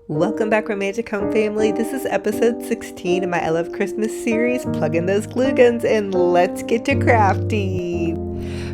Welcome back, Romantic Home Family. This is episode 16 in my I Love Christmas series. Plug in those glue guns and let's get to crafty.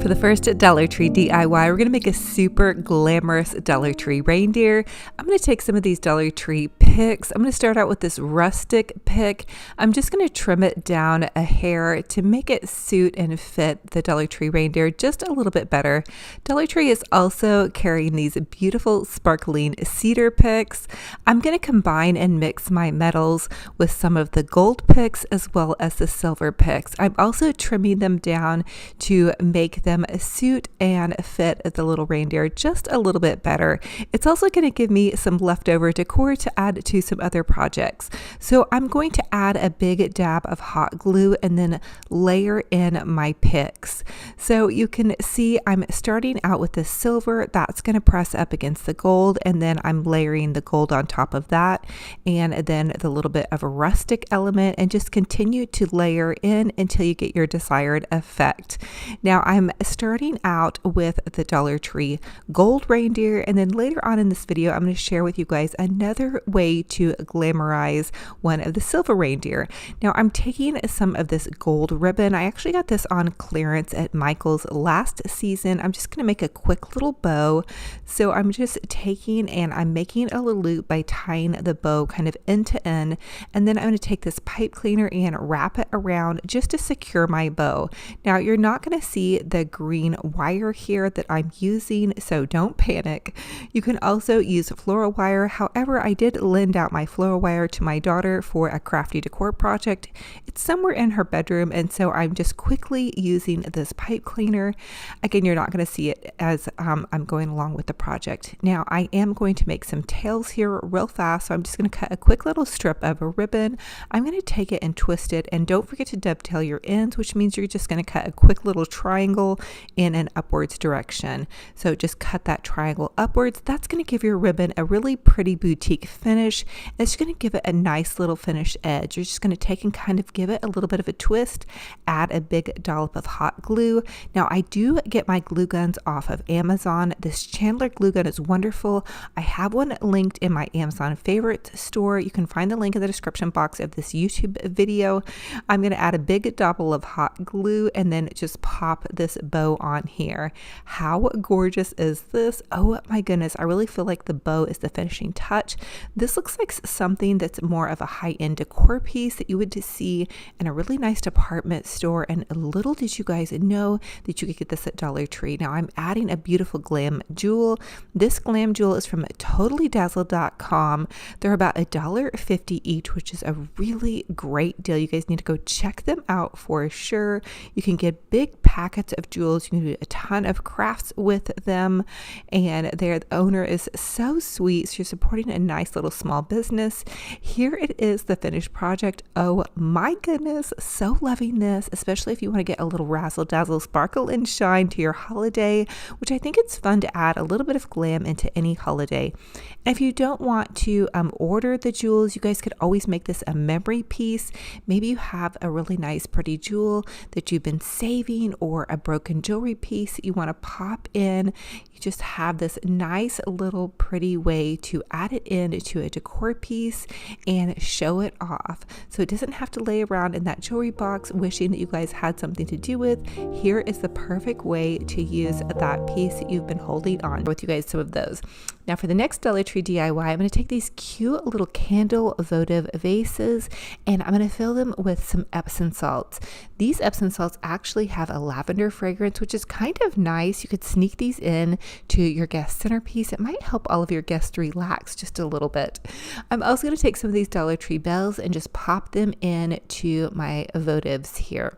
For the first Dollar Tree DIY, we're going to make a super glamorous Dollar Tree reindeer. I'm going to take some of these Dollar Tree picks. I'm going to start out with this rustic pick. I'm just going to trim it down a hair to make it suit and fit the Dollar Tree reindeer just a little bit better. Dollar Tree is also carrying these beautiful sparkling cedar picks. I'm going to combine and mix my metals with some of the gold picks as well as the silver picks. I'm also trimming them down to make them suit and fit the little reindeer just a little bit better. It's also going to give me some leftover decor to add to some other projects. So I'm going to add a big dab of hot glue and then layer in my picks. So you can see I'm starting out with the silver that's going to press up against the gold, and then I'm layering the gold on top of that, and then the little bit of a rustic element, and just continue to layer in until you get your desired effect. Now I'm starting out with the Dollar Tree gold reindeer, and then later on in this video I'm going to share with you guys another way to glamorize one of the silver reindeer. Now I'm taking some of this gold ribbon. I actually got this on clearance at Michael's last season. I'm just going to make a quick little bow. So I'm just taking and I'm making a little loop by tying the bow kind of end to end, and then I'm going to take this pipe cleaner and wrap it around just to secure my bow. Now you're not going to see the green wire here that I'm using, so don't panic. You can also use floral wire. However, I did lend out my floral wire to my daughter for a crafty decor project. It's somewhere in her bedroom, and so I'm just quickly using this pipe cleaner. Again, you're not going to see it as I'm going along with the project. Now I am going to make some tails here real fast, so I'm just going to cut a quick little strip of a ribbon. I'm going to take it and twist it, and don't forget to dovetail your ends, which means you're just going to cut a quick little triangle in an upwards direction. So just cut that triangle upwards. That's going to give your ribbon a really pretty boutique finish. It's going to give it a nice little finished edge. You're just going to take and kind of give it a little bit of a twist, add a big dollop of hot glue. Now I do get my glue guns off of Amazon. This Chandler glue gun is wonderful. I have one linked in my Amazon favorites store. You can find the link in the description box of this YouTube video. I'm going to add a big dollop of hot glue and then just pop this bow on here. How gorgeous is this? Oh my goodness, I really feel like the bow is the finishing touch. This looks like something that's more of a high-end decor piece that you would see in a really nice department store, and little did you guys know that you could get this at Dollar Tree. Now I'm adding a beautiful glam jewel. This glam jewel is from totallydazzled.com. They're about $1.50 each, which is a really great deal. You guys need to go check them out for sure. You can get big packets of jewels. You can do a ton of crafts with them, and their owner is so sweet. So you're supporting a nice little small business. Here it is, the finished project. Oh my goodness, so loving this, especially if you want to get a little razzle dazzle, sparkle and shine to your holiday, which I think it's fun to add a little bit of glam into any holiday. And if you don't want to order the jewels, you guys could always make this a memory piece. Maybe you have a really nice pretty jewel that you've been saving, or a broken jewelry piece that you want to pop in. You just have this nice little pretty way to add it into a decor piece and show it off. So it doesn't have to lay around in that jewelry box wishing that you guys had something to do with. Here is the perfect way to use that piece that you've been holding on with. You guys some of those. Now for the next Dollar Tree DIY, I'm going to take these cute little candle votive vases, and I'm going to fill them with some Epsom salts. These Epsom salts actually have a lavender fragrance, which is kind of nice. You could sneak these in to your guest centerpiece. It might help all of your guests to relax just a little bit. I'm also going to take some of these Dollar Tree bells and just pop them in to my votives here.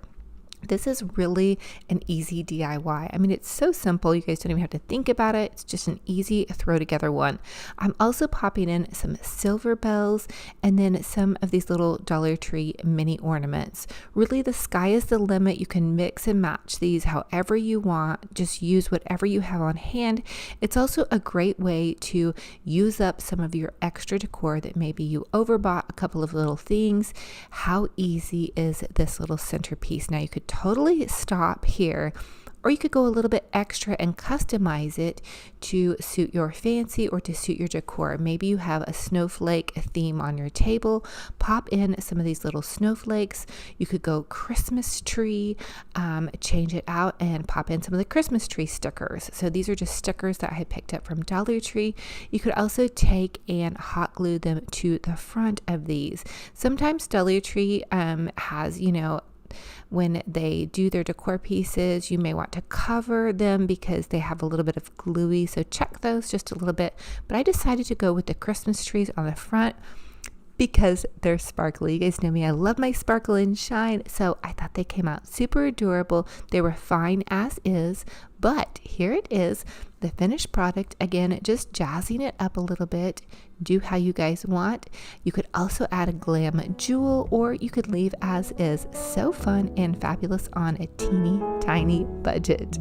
This is really an easy DIY. I mean, it's so simple. You guys don't even have to think about it. It's just an easy throw together one. I'm also popping in some silver bells and then some of these little Dollar Tree mini ornaments. Really, the sky is the limit. You can mix and match these however you want. Just use whatever you have on hand. It's also a great way to use up some of your extra decor that maybe you overbought a couple of little things. How easy is this little centerpiece? Now you could totally stop here or you could go a little bit extra and customize it to suit your fancy or to suit your decor. Maybe you have a snowflake theme on your table. Pop in some of these little snowflakes. You could go Christmas tree, change it out and pop in some of the Christmas tree stickers. So these are just stickers that I had picked up from Dollar Tree. You could also take and hot glue them to the front of these. Sometimes Dollar Tree has, when they do their decor pieces, you may want to cover them because they have a little bit of gluey. So check those just a little bit. But I decided to go with the Christmas trees on the front because they're sparkly. You guys know me, I love my sparkle and shine. So I thought they came out super adorable. They were fine as is, but here it is, the finished product. Again, just jazzing it up a little bit. Do how you guys want. You could also add a glam jewel, or you could leave as is. So fun and fabulous on a teeny tiny budget.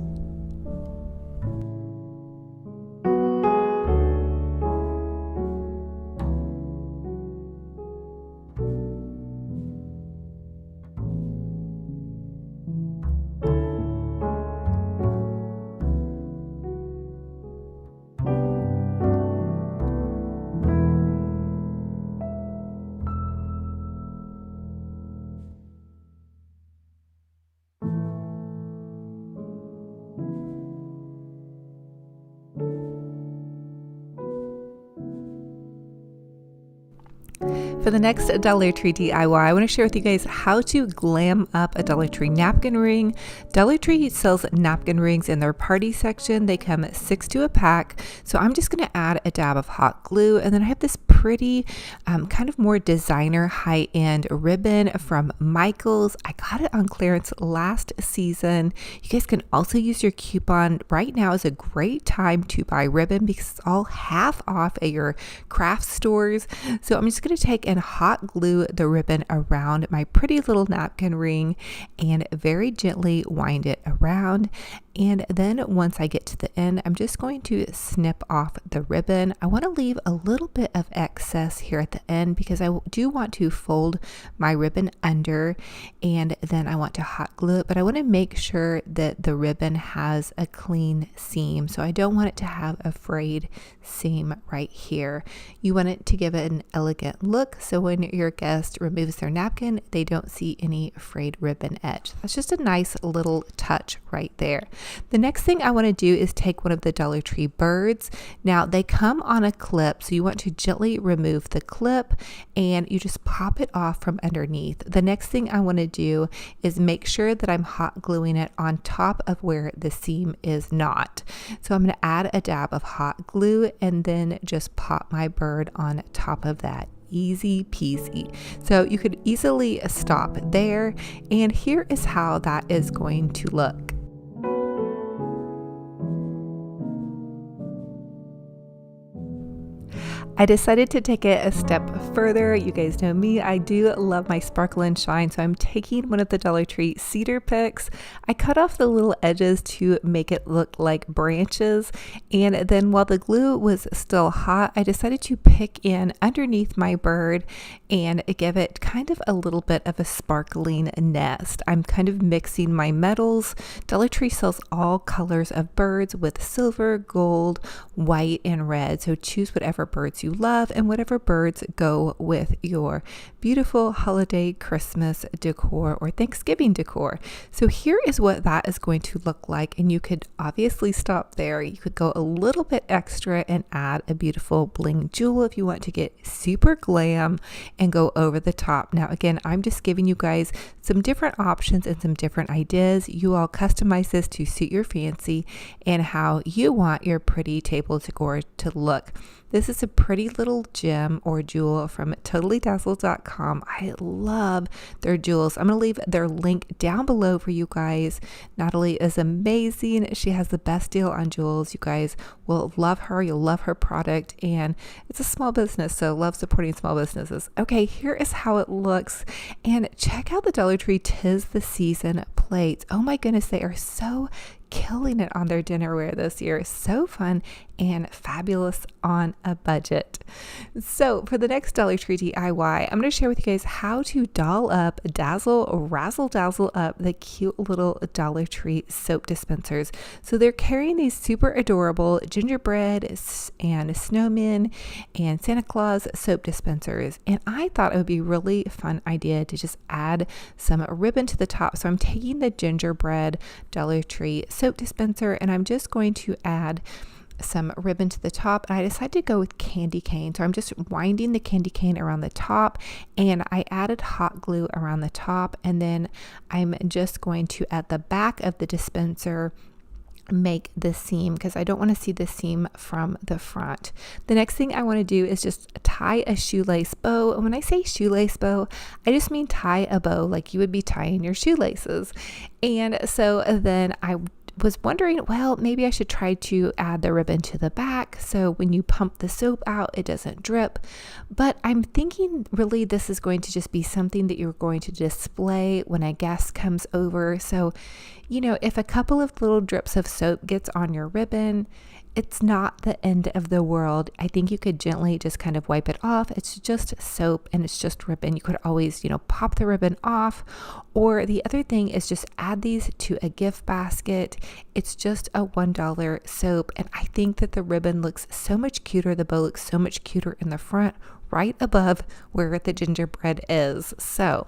For the next Dollar Tree DIY, I want to share with you guys how to glam up a Dollar Tree napkin ring. Dollar Tree sells napkin rings in their party section. They come 6 to a pack. So I'm just going to add a dab of hot glue. And then I have this pretty kind of more designer high-end ribbon from Michaels. I got it on clearance last season. You guys can also use your coupon. Right now is a great time to buy ribbon because it's all half off at your craft stores. So I'm just going to take and hot glue the ribbon around my pretty little napkin ring and very gently wind it around. And then once I get to the end, I'm just going to snip off the ribbon. I want to leave a little bit of excess here at the end because I do want to fold my ribbon under, and then I want to hot glue it, but I want to make sure that the ribbon has a clean seam. So I don't want it to have a frayed seam right here. You want it to give it an elegant look, so when your guest removes their napkin, they don't see any frayed ribbon edge. That's just a nice little touch right there. The next thing I want to do is take one of the Dollar Tree birds. Now they come on a clip, so you want to gently remove the clip and you just pop it off from underneath. The next thing I want to do is make sure that I'm hot gluing it on top of where the seam is not. So I'm going to add a dab of hot glue and then just pop my bird on top of that. Easy peasy. So you could easily stop there, and here is how that is going to look. I decided to take it a step further. You guys know me, I do love my sparkle and shine, so I'm taking one of the Dollar Tree cedar picks. I cut off the little edges to make it look like branches, and then while the glue was still hot, I decided to pick in underneath my bird and give it kind of a little bit of a sparkling nest. I'm kind of mixing my metals. Dollar Tree sells all colors of birds with silver, gold, white, and red, so choose whatever birds you love and whatever birds go with your beautiful holiday Christmas decor or Thanksgiving decor. So here is what that is going to look like, and you could obviously stop there. You could go a little bit extra and add a beautiful bling jewel if you want to get super glam and go over the top. Now again, I'm just giving you guys some different options and some different ideas. You all customize this to suit your fancy and how you want your pretty table decor to look. This is a pretty little gem or jewel from totallydazzled.com. I love their jewels. I'm going to leave their link down below for you guys. Natalie is amazing. She has the best deal on jewels. You guys will love her. You'll love her product. And it's a small business, so love supporting small businesses. Okay, here is how it looks. And check out the Dollar Tree 'Tis the Season plates. Oh my goodness, they are so killing it on their dinnerware this year. So fun and fabulous on a budget. So for the next Dollar Tree DIY, I'm going to share with you guys how to doll up, dazzle, razzle dazzle up the cute little Dollar Tree soap dispensers. So they're carrying these super adorable gingerbread and snowmen and Santa Claus soap dispensers. And I thought it would be a really fun idea to just add some ribbon to the top. So I'm taking the gingerbread Dollar Tree soap dispenser and I'm just going to add some ribbon to the top, and I decided to go with candy cane. So I'm just winding the candy cane around the top, and I added hot glue around the top, and then I'm just going to, at the back of the dispenser, make the seam because I don't want to see the seam from the front. The next thing I want to do is just tie a shoelace bow. And when I say shoelace bow, I just mean tie a bow like you would be tying your shoelaces. And so then I was wondering, well, maybe I should try to add the ribbon to the back so when you pump the soap out, it doesn't drip. But I'm thinking really this is going to just be something that you're going to display when a guest comes over. So, you know, if a couple of little drips of soap gets on your ribbon, it's not the end of the world. I think you could gently just kind of wipe it off. It's just soap and it's just ribbon. You could always, you know, pop the ribbon off. Or the other thing is just add these to a gift basket. It's just a $1 soap. And I think that the ribbon looks so much cuter. The bow looks so much cuter in the front, right above where the gingerbread is. So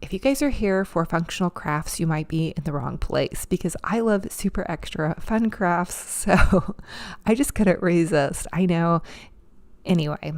if you guys are here for functional crafts, you might be in the wrong place because I love super extra fun crafts. So I just couldn't resist. I know. Anyway,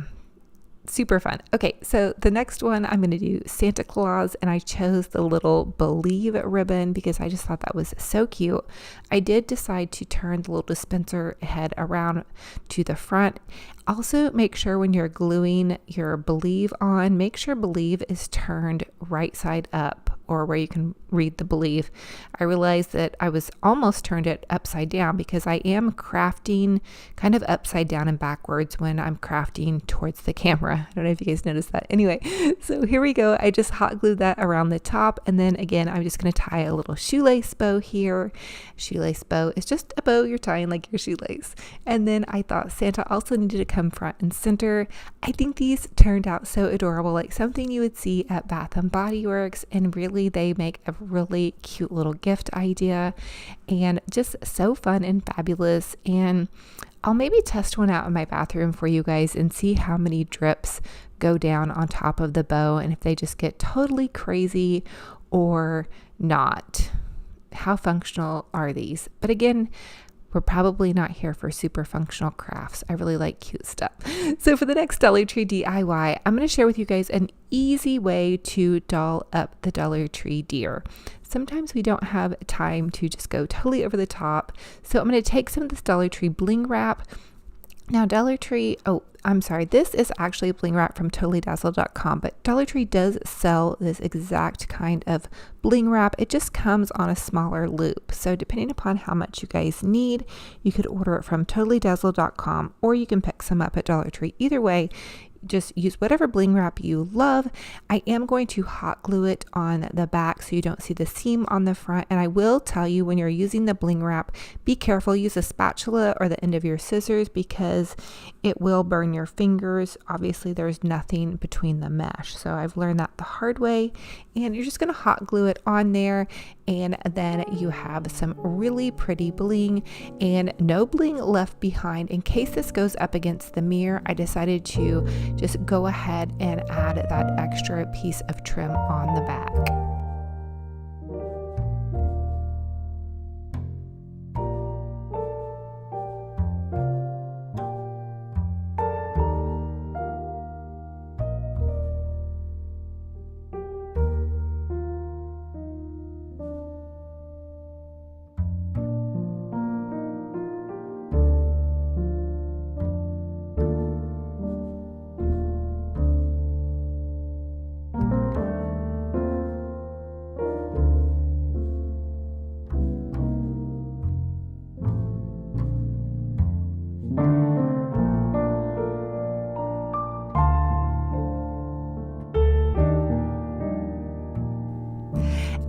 super fun. Okay, so the next one I'm going to do Santa Claus, and I chose the little Believe ribbon because I just thought that was so cute. I did decide to turn the little dispenser head around to the front. Also, make sure when you're gluing your Believe on, make sure Believe is turned right side up, or where you can read the Believe. I realized that I was almost turned it upside down because I am crafting kind of upside down and backwards when I'm crafting towards the camera. I don't know if you guys noticed that. Anyway, so here we go. I just hot glued that around the top. And then again, I'm just going to tie a little shoelace bow here. Shoelace bow is just a bow you're tying like your shoelace. And then I thought Santa also needed to come front and center. I think these turned out so adorable, like something you would see at Bath and Body Works, and really they make a really cute little gift idea and just so fun and fabulous. And I'll maybe test one out in my bathroom for you guys and see how many drips go down on top of the bow and if they just get totally crazy or not. How functional are these? But again, we're probably not here for super functional crafts. I really like cute stuff. So for the next Dollar Tree DIY, I'm going to share with you guys an easy way to doll up the Dollar Tree deer. Sometimes we don't have time to just go totally over the top. So I'm going to take some of this Dollar Tree bling wrap. Now Dollar Tree, this is actually bling wrap from totallydazzle.com, but Dollar Tree does sell this exact kind of bling wrap. It just comes on a smaller loop. So depending upon how much you guys need, you could order it from totallydazzle.com or you can pick some up at Dollar Tree. Either way, just use whatever bling wrap you love. I am going to hot glue it on the back so you don't see the seam on the front. And I will tell you, when you're using the bling wrap, be careful. Use a spatula or the end of your scissors because it will burn your fingers. Obviously, there's nothing between the mesh. So I've learned that the hard way. And you're just going to hot glue it on there. And then you have some really pretty bling and no bling left behind. In case this goes up against the mirror, I decided to just go ahead and add that extra piece of trim on the back.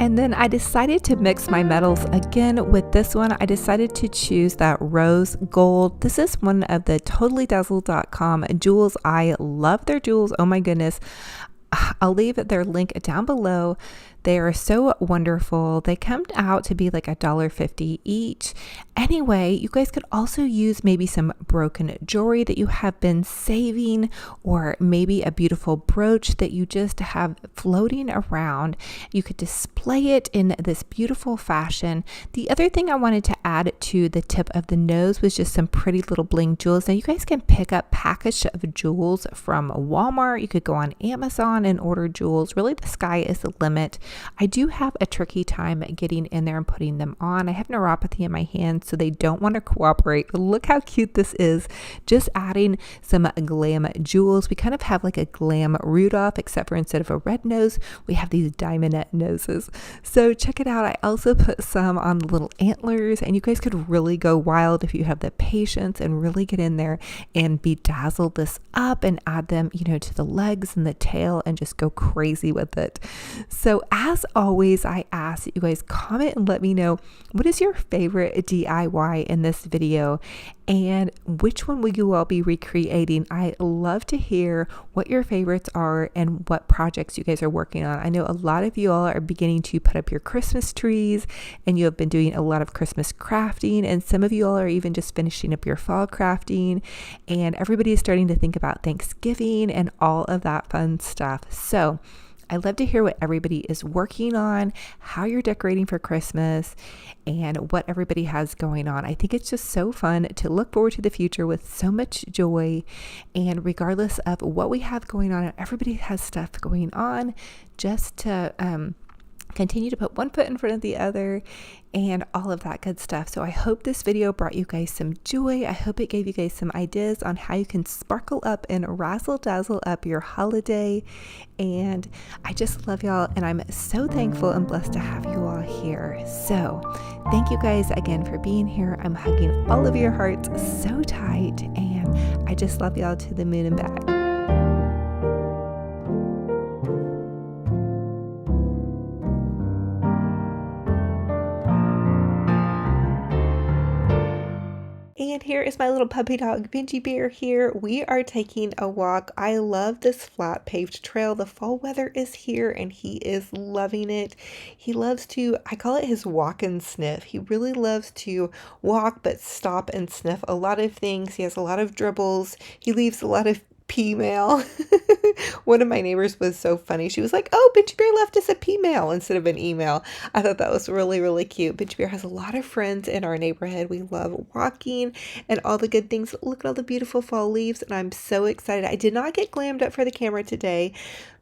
And then I decided to mix my metals again with this one. I decided to choose that rose gold. This is one of the totallydazzle.com jewels. I love their jewels. Oh my goodness. I'll leave their link down below. They are so wonderful. They come out to be like $1.50 each. Anyway, you guys could also use maybe some broken jewelry that you have been saving, or maybe a beautiful brooch that you just have floating around. You could display it in this beautiful fashion. The other thing I wanted to add to the tip of the nose was just some pretty little bling jewels. Now you guys can pick up package of jewels from Walmart. You could go on Amazon and order jewels. Really, the sky is the limit. I do have a tricky time getting in there and putting them on. I have neuropathy in my hands, so they don't want to cooperate. But look how cute this is. Just adding some glam jewels. We kind of have like a glam Rudolph, except for instead of a red nose, we have these diamond noses. So check it out. I also put some on the little antlers, and you guys could really go wild if you have the patience and really get in there and bedazzle this up and add them, to the legs and the tail and just go crazy with it. So as always, I ask that you guys comment and let me know, what is your favorite DIY in this video, and which one will you all be recreating? I love to hear what your favorites are and what projects you guys are working on. I know a lot of you all are beginning to put up your Christmas trees, and you have been doing a lot of Christmas crafting, and some of you all are even just finishing up your fall crafting, and everybody is starting to think about Thanksgiving and all of that fun stuff. So I love to hear what everybody is working on, how you're decorating for Christmas, and what everybody has going on. I think it's just so fun to look forward to the future with so much joy. And regardless of what we have going on, everybody has stuff going on, just to continue to put one foot in front of the other and all of that good stuff. So I hope this video brought you guys some joy. I hope it gave you guys some ideas on how you can sparkle up and razzle dazzle up your holiday. And I just love y'all, and I'm so thankful and blessed to have you all here. So thank you guys again for being here. I'm hugging all of your hearts so tight, and I just love y'all to the moon and back. And here is my little puppy dog, Benji Bear here. We are taking a walk. I love this flat paved trail. The fall weather is here and he is loving it. He loves to, I call it his walk and sniff. He really loves to walk but stop and sniff a lot of things. He has a lot of dribbles. He leaves a lot of pea mail. One of my neighbors was so funny. She was like, "Oh, Benji Bear left us a pea mail instead of an email." I thought that was really, really cute. Benji Bear has a lot of friends in our neighborhood. We love walking and all the good things. Look at all the beautiful fall leaves, and I'm so excited. I did not get glammed up for the camera today,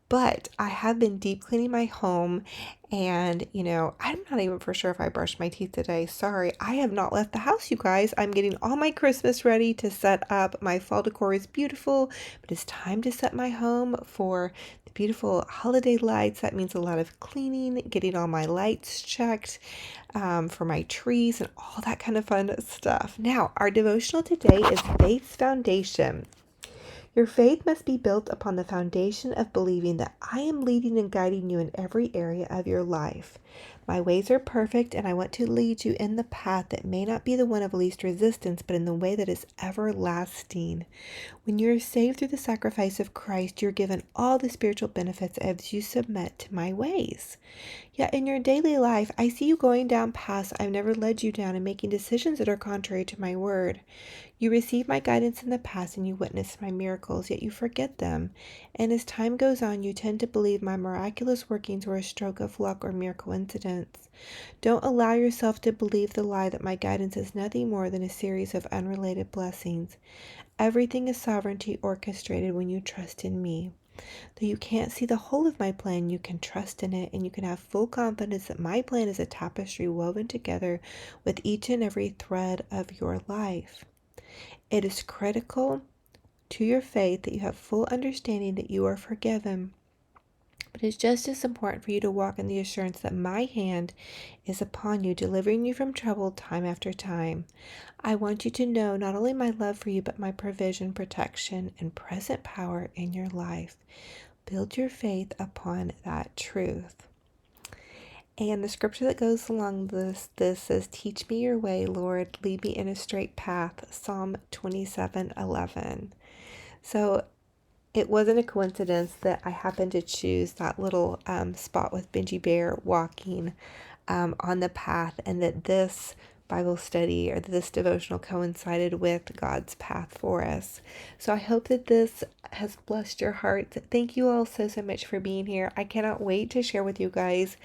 but I have been deep cleaning my home, and I'm not even for sure if I brushed my teeth today. Sorry, I have not left the house, you guys. I'm getting all my Christmas ready to set up. My fall decor is beautiful, but it's time to set my home for the beautiful holiday lights. That means a lot of cleaning, getting all my lights checked for my trees and all that kind of fun stuff. Now, our devotional today is Faith's Foundation. Your faith must be built upon the foundation of believing that I am leading and guiding you in every area of your life. My ways are perfect, and I want to lead you in the path that may not be the one of least resistance, but in the way that is everlasting. When you are saved through the sacrifice of Christ, you're given all the spiritual benefits as you submit to my ways. Yet in your daily life, I see you going down paths I've never led you down and making decisions that are contrary to my word. You receive my guidance in the past and you witness my miracles, yet you forget them. And as time goes on, you tend to believe my miraculous workings were a stroke of luck or mere coincidence. Don't allow yourself to believe the lie that my guidance is nothing more than a series of unrelated blessings. Everything is sovereignty orchestrated when you trust in me. Though you can't see the whole of my plan, you can trust in it, and you can have full confidence that my plan is a tapestry woven together with each and every thread of your life. It is critical to your faith that you have full understanding that you are forgiven. But it's just as important for you to walk in the assurance that my hand is upon you, delivering you from trouble time after time. I want you to know not only my love for you, but my provision, protection, and present power in your life. Build your faith upon that truth. And the scripture that goes along this says, "Teach me your way, Lord, lead me in a straight path." Psalm 27:11. So it wasn't a coincidence that I happened to choose that little spot with Benji Bear walking on the path, and that this Bible study or this devotional coincided with God's path for us. So I hope that this has blessed your hearts. Thank you all so much for being here. I cannot wait to share with you guys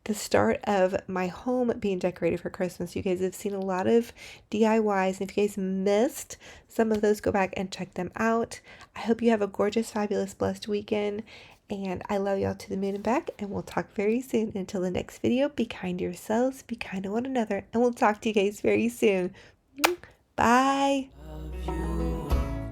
the start of my home being decorated for Christmas. You guys have seen a lot of DIYs, and if you guys missed some of those, go back and check them out. I hope you have a gorgeous, fabulous, blessed weekend, and I love y'all to the moon and back, and we'll talk very soon. Until the next video, be kind to yourselves, be kind to one another, and we'll talk to you guys very soon. Bye.